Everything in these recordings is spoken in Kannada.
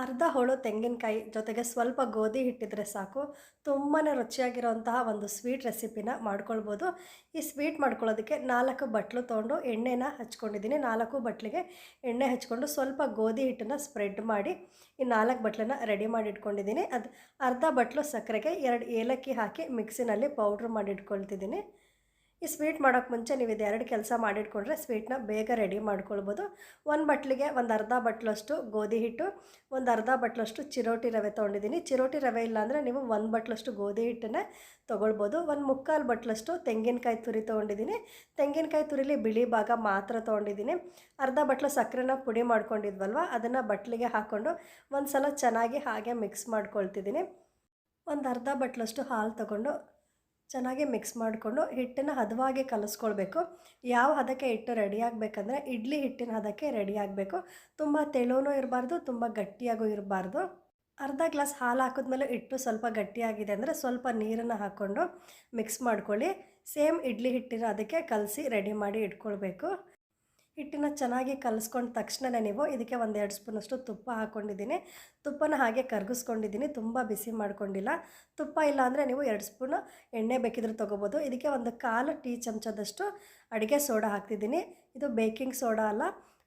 ಅರ್ಧ ಹೋಳು ತೆಂಗಿನಕಾಯಿ ಜೊತೆಗೆ ಸ್ವಲ್ಪ ಗೋಧಿ ಹಿಟ್ಟಿದ್ರೆ ಸಾಕು ತುಂಬಾ ರುಚಿಯಾಗಿರೋಂತಹ ಒಂದು ಸ್ವೀಟ್ ರೆಸಿಪಿನ ಮಾಡ್ಕೊಳ್ಬೋದು. ಈ ಸ್ವೀಟ್ ಮಾಡ್ಕೊಳ್ಳೋದಕ್ಕೆ 4 ಬಟ್ಲು ತೊಗೊಂಡು ಎಣ್ಣೆನ ಹಚ್ಕೊಂಡಿದ್ದೀನಿ. 4 ಬಟ್ಲಿಗೆ ಎಣ್ಣೆ ಹಚ್ಕೊಂಡು ಸ್ವಲ್ಪ ಗೋಧಿ ಹಿಟ್ಟನ್ನು ಸ್ಪ್ರೆಡ್ ಮಾಡಿ ಈ 4 ಬಟ್ಲನ್ನ ರೆಡಿ ಮಾಡಿ ಇಟ್ಕೊಂಡಿದ್ದೀನಿ. ಅದು ಅರ್ಧ ಬಟ್ಲು ಸಕ್ಕರೆಗೆ 2 ಏಲಕ್ಕಿ ಹಾಕಿ ಮಿಕ್ಸಿನಲ್ಲಿ ಪೌಡ್ರ್ ಮಾಡಿ ಇಟ್ಕೊಳ್ತಿದ್ದೀನಿ. ಈ ಸ್ವೀಟ್ ಮಾಡೋಕ್ಕೆ ಮುಂಚೆ ನೀವು ಇದು 2 ಕೆಲಸ ಮಾಡಿಟ್ಕೊಂಡ್ರೆ ಸ್ವೀಟ್ನ ಬೇಗ ರೆಡಿ ಮಾಡ್ಕೊಳ್ಬೋದು. 1 ಬಟ್ಲಿಗೆ ಒಂದು ಅರ್ಧ ಬಟ್ಲಷ್ಟು ಗೋಧಿ ಹಿಟ್ಟು, ಒಂದು ಅರ್ಧ ಬಟ್ಲಷ್ಟು ಚಿರೋಟಿ ರವೆ ತೊಗೊಂಡಿದ್ದೀನಿ. ಚಿರೋಟಿ ರವೆ ಇಲ್ಲಾಂದರೆ ನೀವು 1 ಬಟ್ಲಷ್ಟು ಗೋಧಿ ಹಿಟ್ಟನ್ನೇ ತೊಗೊಳ್ಬೋದು. 1/4 ಬಟ್ಲಷ್ಟು ತೆಂಗಿನಕಾಯಿ ತುರಿ ತೊಗೊಂಡಿದ್ದೀನಿ. ತೆಂಗಿನಕಾಯಿ ತುರಿಲಿ ಬಿಳಿ ಭಾಗ ಮಾತ್ರ ತೊಗೊಂಡಿದ್ದೀನಿ. ಅರ್ಧ ಬಟ್ಲು ಸಕ್ಕರೆನ ಪುಡಿ ಮಾಡ್ಕೊಂಡಿದ್ವಲ್ವ, ಅದನ್ನು ಬಟ್ಲಿಗೆ ಹಾಕ್ಕೊಂಡು ಒಂದು ಸಲ ಚೆನ್ನಾಗಿ ಹಾಗೆ ಮಿಕ್ಸ್ ಮಾಡ್ಕೊಳ್ತಿದ್ದೀನಿ. ಒಂದು ಅರ್ಧ ಬಟ್ಲಷ್ಟು ಹಾಲು ತೊಗೊಂಡು ಚೆನ್ನಾಗಿ ಮಿಕ್ಸ್ ಮಾಡಿಕೊಂಡು ಹಿಟ್ಟನ್ನು ಹದವಾಗಿ ಕಲಿಸ್ಕೊಳ್ಬೇಕು. ಯಾವ ಹದಕ್ಕೆ ಹಿಟ್ಟು ರೆಡಿ ಆಗಬೇಕಂದ್ರೆ ಇಡ್ಲಿ ಹಿಟ್ಟಿನ ಹದಕ್ಕೆ ರೆಡಿ ಆಗಬೇಕು. ತುಂಬ ತೆಳುವೂ ಇರಬಾರ್ದು, ತುಂಬ ಗಟ್ಟಿಯಾಗೂ ಇರಬಾರ್ದು. ಅರ್ಧ ಗ್ಲಾಸ್ ಹಾಲು ಹಾಕಿದ್ಮೇಲೆ ಹಿಟ್ಟು ಸ್ವಲ್ಪ ಗಟ್ಟಿಯಾಗಿದೆ ಅಂದರೆ ಸ್ವಲ್ಪ ನೀರನ್ನು ಹಾಕ್ಕೊಂಡು ಮಿಕ್ಸ್ ಮಾಡ್ಕೊಳ್ಳಿ. ಸೇಮ್ ಇಡ್ಲಿ ಹಿಟ್ಟಿನ ಅದಕ್ಕೆ ಕಲಸಿ ರೆಡಿ ಮಾಡಿ ಇಟ್ಕೊಳ್ಬೇಕು. ಹಿಟ್ಟನ್ನು ಚೆನ್ನಾಗಿ ಕಲಿಸ್ಕೊಂಡ ತಕ್ಷಣವೇ ನೀವು ಇದಕ್ಕೆ 1-2 ಸ್ಪೂನಷ್ಟು ತುಪ್ಪ ಹಾಕ್ಕೊಂಡಿದ್ದೀನಿ. ತುಪ್ಪನ ಹಾಗೆ ಕರಗಿಸ್ಕೊಂಡಿದ್ದೀನಿ, ತುಂಬ ಬಿಸಿ ಮಾಡ್ಕೊಂಡಿಲ್ಲ. ತುಪ್ಪ ಇಲ್ಲ ಅಂದರೆ ನೀವು 2 ಸ್ಪೂನು ಎಣ್ಣೆ ಬೇಕಿದ್ರೆ ತೊಗೋಬೋದು. ಇದಕ್ಕೆ 1/4 ಟೀ ಚಮಚದಷ್ಟು ಅಡುಗೆ ಸೋಡಾ ಹಾಕ್ತಿದ್ದೀನಿ. ಇದು ಬೇಕಿಂಗ್ ಸೋಡಾ ಅಲ್ಲ,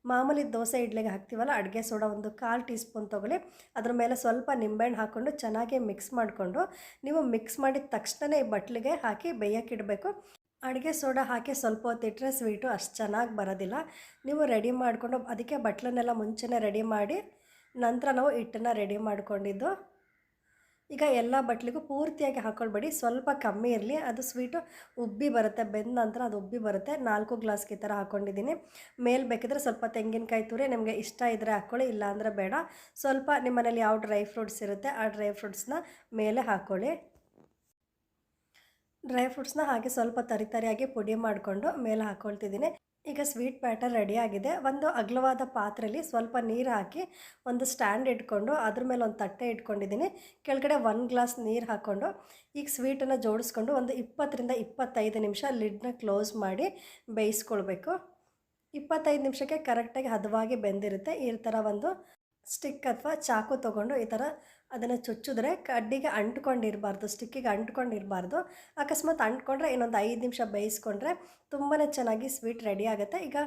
ಮಾಮೂಲಿ ದೋಸೆ ಇಡ್ಲಿಗೆ ಹಾಕ್ತೀವಲ್ಲ ಅಡುಗೆ ಸೋಡಾ 1/4 ಟೀ ಸ್ಪೂನ್ ತೊಗೊಳ್ಳಿ. ಅದ್ರ ಮೇಲೆ ಸ್ವಲ್ಪ ನಿಂಬೆಹಣ್ಣು ಹಾಕ್ಕೊಂಡು ಚೆನ್ನಾಗಿ ಮಿಕ್ಸ್ ಮಾಡಿಕೊಂಡು ನೀವು ಮಿಕ್ಸ್ ಮಾಡಿದ ತಕ್ಷಣವೇ ಈ ಬಟ್ಲಿಗೆ ಹಾಕಿ ಬೇಯೋಕ್ಕಿಡಬೇಕು. ಅಡುಗೆ ಸೋಡಾ ಹಾಕಿ ಸ್ವಲ್ಪ ಹೊತ್ತಿಟ್ಟರೆ ಸ್ವೀಟು ಅಷ್ಟು ಚೆನ್ನಾಗಿ ಬರೋದಿಲ್ಲ. ನೀವು ರೆಡಿ ಮಾಡಿಕೊಂಡು ಅದಕ್ಕೆ ಬಟ್ಲನ್ನೆಲ್ಲ ಮುಂಚೆನೇ ರೆಡಿ ಮಾಡಿ ನಂತರ ನಾವು ಹಿಟ್ಟನ್ನು ರೆಡಿ ಮಾಡ್ಕೊಂಡಿದ್ದು. ಈಗ ಎಲ್ಲ ಬಟ್ಲಿಗೂ ಪೂರ್ತಿಯಾಗಿ ಹಾಕ್ಕೊಳ್ಬೇಡಿ, ಸ್ವಲ್ಪ ಕಮ್ಮಿ ಇರಲಿ, ಅದು ಸ್ವೀಟು ಉಬ್ಬಿ ಬರುತ್ತೆ. ಬೆಂದ ನಂತರ ಅದು ಉಬ್ಬಿ ಬರುತ್ತೆ. 4 ಗ್ಲಾಸ್ಗೆ ಈ ಥರ ಹಾಕ್ಕೊಂಡಿದ್ದೀನಿ. ಮೇಲೆ ಬೇಕಿದ್ರೆ ಸ್ವಲ್ಪ ತೆಂಗಿನಕಾಯಿ ತುರಿ ನಿಮಗೆ ಇಷ್ಟ ಇದ್ದರೆ ಹಾಕ್ಕೊಳ್ಳಿ, ಇಲ್ಲಾಂದರೆ ಬೇಡ. ಸ್ವಲ್ಪ ನಿಮ್ಮ ಮನೇಲಿ ಯಾವ ಡ್ರೈ ಫ್ರೂಟ್ಸ್ ಇರುತ್ತೆ ಆ ಡ್ರೈ ಫ್ರೂಟ್ಸ್ನ ಮೇಲೆ ಹಾಕ್ಕೊಳ್ಳಿ. ಡ್ರೈ ಫ್ರೂಟ್ಸ್ನ ಹಾಗೆ ಸ್ವಲ್ಪ ತರಿಯಾಗಿ ಪುಡಿ ಮಾಡಿಕೊಂಡು ಮೇಲೆ ಹಾಕ್ಕೊಳ್ತಿದ್ದೀನಿ. ಈಗ ಸ್ವೀಟ್ ಬ್ಯಾಟರ್ ರೆಡಿಯಾಗಿದೆ. ಒಂದು ಅಗಲವಾದ ಪಾತ್ರೆಯಲ್ಲಿ ಸ್ವಲ್ಪ ನೀರು ಹಾಕಿ ಒಂದು ಸ್ಟ್ಯಾಂಡ್ ಇಟ್ಕೊಂಡು ಅದ್ರ ಮೇಲೆ ಒಂದು ತಟ್ಟೆ ಇಟ್ಕೊಂಡಿದ್ದೀನಿ. ಕೆಳಗಡೆ 1 ಗ್ಲಾಸ್ ನೀರು ಹಾಕ್ಕೊಂಡು ಈಗ ಸ್ವೀಟನ್ನು ಜೋಡಿಸ್ಕೊಂಡು ಒಂದು 20-25 ನಿಮಿಷ ಲಿಡ್ನ ಕ್ಲೋಸ್ ಮಾಡಿ ಬೇಯಿಸ್ಕೊಳ್ಬೇಕು. 25 ನಿಮಿಷಕ್ಕೆ ಕರೆಕ್ಟಾಗಿ ಹದವಾಗಿ ಬೆಂದಿರುತ್ತೆ. ಈ ಥರ ಒಂದು ಸ್ಟಿಕ್ ಅಥವಾ ಚಾಕು ತೊಗೊಂಡು ಈ ಥರ ಅದನ್ನು ಚುಚ್ಚಿದ್ರೆ ಕಡ್ಡಿಗೆ ಅಂಟ್ಕೊಂಡಿರಬಾರ್ದು, ಸ್ಟಿಕ್ಕಿಗೆ ಅಂಟ್ಕೊಂಡಿರಬಾರ್ದು. ಅಕಸ್ಮಾತ್ ಅಂಟ್ಕೊಂಡ್ರೆ ಇನ್ನೊಂದು 5 ನಿಮಿಷ ಬೇಯಿಸ್ಕೊಂಡ್ರೆ ತುಂಬಾ ಚೆನ್ನಾಗಿ ಸ್ವೀಟ್ ರೆಡಿ ಆಗುತ್ತೆ. ಈಗ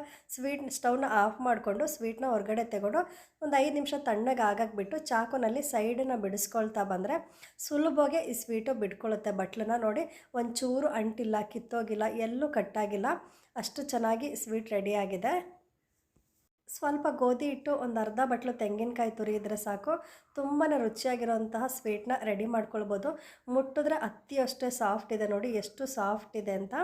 ಸ್ಟವ್ನ ಆಫ್ ಮಾಡಿಕೊಂಡು ಸ್ವೀಟ್ನ ಹೊರಗಡೆ ತೆಗೊಂಡು ಒಂದು 5 ನಿಮಿಷ ತಣ್ಣಗೆ ಆಗಕ್ಕೆ ಬಿಟ್ಟು ಚಾಕುನಲ್ಲಿ ಸೈಡನ್ನು ಬಿಡಿಸ್ಕೊಳ್ತಾ ಬಂದರೆ ಸುಲಭವಾಗಿ ಈ ಸ್ವೀಟು ಬಿಟ್ಕೊಳ್ಳುತ್ತೆ. ಬಟ್ಲನ್ನ ನೋಡಿ, ಒಂಚೂರು ಅಂಟಿಲ್ಲ, ಕಿತ್ತೋಗಿಲ್ಲ, ಎಲ್ಲೂ ಕಟ್ಟಾಗಿಲ್ಲ, ಅಷ್ಟು ಚೆನ್ನಾಗಿ ಸ್ವೀಟ್ ರೆಡಿಯಾಗಿದೆ. ಸ್ವಲ್ಪ ಗೋಧಿ ಹಿಟ್ಟು, ಒಂದು ಅರ್ಧ ಬಟ್ಲು ತೆಂಗಿನಕಾಯಿ ತುರಿ ಇದ್ದರೆ ಸಾಕು, ತುಂಬಾ ರುಚಿಯಾಗಿರೋಂತಹ ಸ್ವೀಟ್ನ ರೆಡಿ ಮಾಡ್ಕೊಳ್ಬೋದು. ಮುಟ್ಟಿದ್ರೆ ಅಷ್ಟೇ ಸಾಫ್ಟ್ ಇದೆ, ನೋಡಿ ಎಷ್ಟು ಸಾಫ್ಟ್ ಇದೆ ಅಂತ.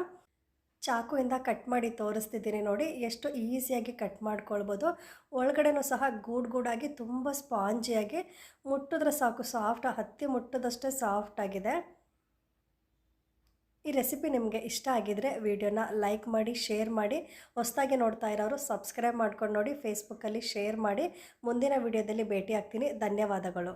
ಚಾಕುವಿಂದ ಕಟ್ ಮಾಡಿ ತೋರಿಸ್ತಿದ್ದೀನಿ ನೋಡಿ, ಎಷ್ಟು ಈಸಿಯಾಗಿ ಕಟ್ ಮಾಡ್ಕೊಳ್ಬೋದು. ಒಳಗಡೆನೂ ಸಹ ಗೂಡಾಗಿ ತುಂಬ ಸ್ಪಾಂಜಿಯಾಗಿ, ಮುಟ್ಟಿದ್ರೆ ಸಾಕು ಸಾಫ್ಟ್, ಹತ್ತಿ ಮುಟ್ಟದಷ್ಟೇ ಸಾಫ್ಟಾಗಿದೆ. ಈ ರೆಸಿಪಿ ನಿಮಗೆ ಇಷ್ಟ ಆಗಿದರೆ ವಿಡಿಯೋನ ಲೈಕ್ ಮಾಡಿ, ಶೇರ್ ಮಾಡಿ. ಹೊಸದಾಗಿ ನೋಡ್ತಾ ಇರೋರು ಸಬ್ಸ್ಕ್ರೈಬ್ ಮಾಡ್ಕೊಂಡು ನೋಡಿ, ಫೇಸ್ಬುಕ್ಕಲ್ಲಿ ಶೇರ್ ಮಾಡಿ. ಮುಂದಿನ ವಿಡಿಯೋದಲ್ಲಿ ಭೇಟಿ ಆಗ್ತೀನಿ. ಧನ್ಯವಾದಗಳು.